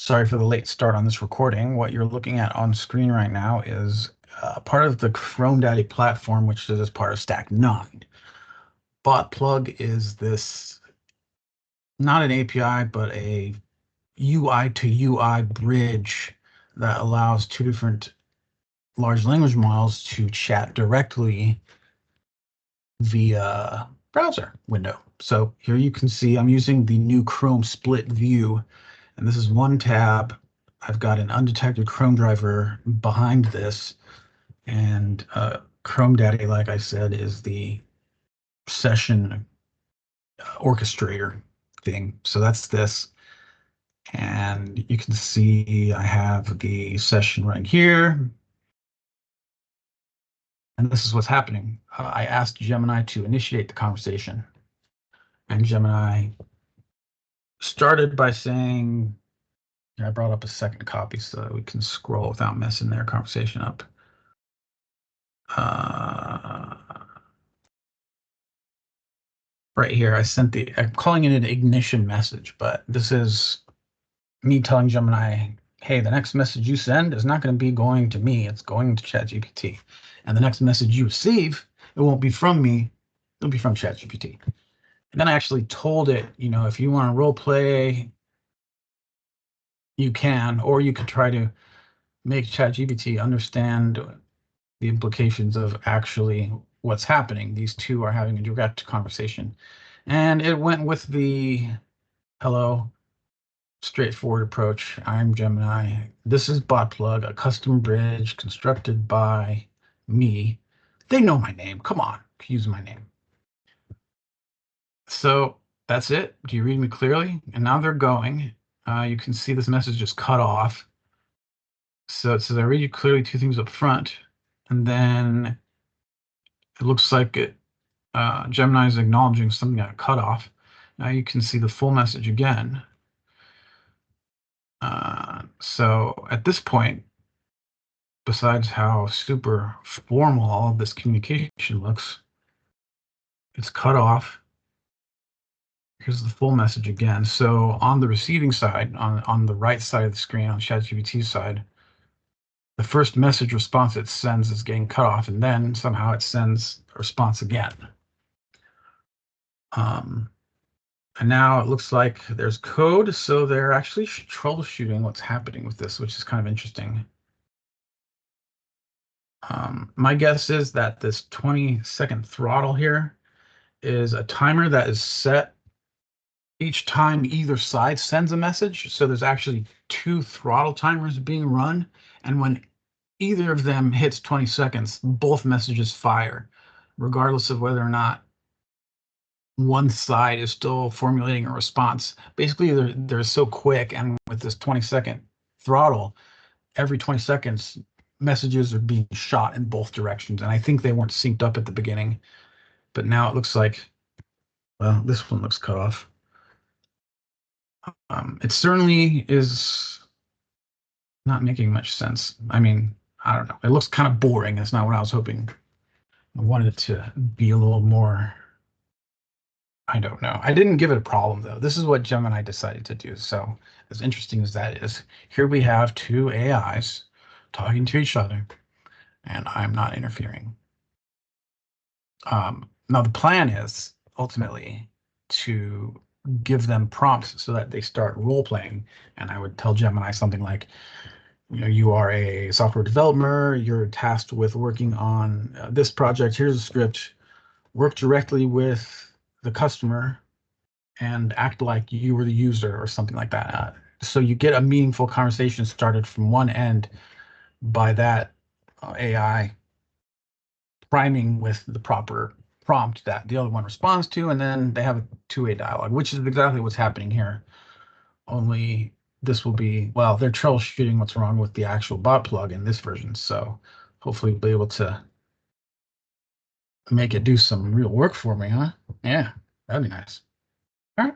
Sorry for the late start on this recording. What you're looking at on screen right now is part of the Chrome Daddy platform, which is part of Stack 9. Botplug is this, not an API, but a UI to UI bridge that allows two different large language models to chat directly via browser window. So here you can see I'm using the new Chrome split view, and this is one tab. I've got an undetected Chrome driver behind this, and Chrome Daddy, like I said, is the session orchestrator thing. So that's this, and you can see I have the session right here, and this is what's happening. I asked Gemini to initiate the conversation, and Gemini started by saying, I brought up a second copy so that we can scroll without messing their conversation up. Right here, I'm calling it an ignition message, but this is me telling Gemini, hey, the next message you send is not going to be going to me, it's going to ChatGPT. And the next message you receive, it won't be from me, it'll be from ChatGPT. And then I actually told it, if you want to role play, you can, or you could try to make ChatGPT understand the implications of actually what's happening. These two are having a direct conversation. And it went with the hello, straightforward approach. I'm Gemini. This is Botplug, a custom bridge constructed by me. They know my name. Come on, use my name. So that's it. Do you read me clearly? And now they're going. You can see this message just cut off. So it says, I read you clearly two things up front. And then it looks like Gemini is acknowledging something got cut off. Now you can see the full message again. So at this point, besides how super formal all of this communication looks, it's cut off. Here's the full message again. So on the receiving side, on the right side of the screen, on ChatGPT's side, the first message response it sends is getting cut off, and then somehow it sends a response again. And now it looks like there's code, so they're actually troubleshooting what's happening with this, which is kind of interesting. My guess is that this 20-second throttle here is a timer that is set each time either side sends a message. So there's actually two throttle timers being run, and when either of them hits 20 seconds, both messages fire, regardless of whether or not one side is still formulating a response. Basically, they're so quick, and with this 20-second throttle, every 20 seconds, messages are being shot in both directions. And I think they weren't synced up at the beginning, but now it looks like, well, this one looks cut off. It certainly is not making much sense. I mean, I don't know. It looks kind of boring. That's not what I was hoping. I wanted it to be a little more, I don't know. I didn't give it a problem, though. This is what Gemini decided to do. So as interesting as that is, here we have two AIs talking to each other, and I'm not interfering. Now, the plan is ultimately to give them prompts so that they start role-playing. And I would tell Gemini something like, you are a software developer, you're tasked with working on this project, here's a script, work directly with the customer and act like you were the user or something like that. So you get a meaningful conversation started from one end by that AI priming with the proper prompt that the other one responds to, and then they have a two-way dialogue, which is exactly what's happening here. Only this will be, well, they're troubleshooting what's wrong with the actual Botplug in this version, so hopefully we'll be able to make it do some real work for me, huh? Yeah, that'd be nice. All right.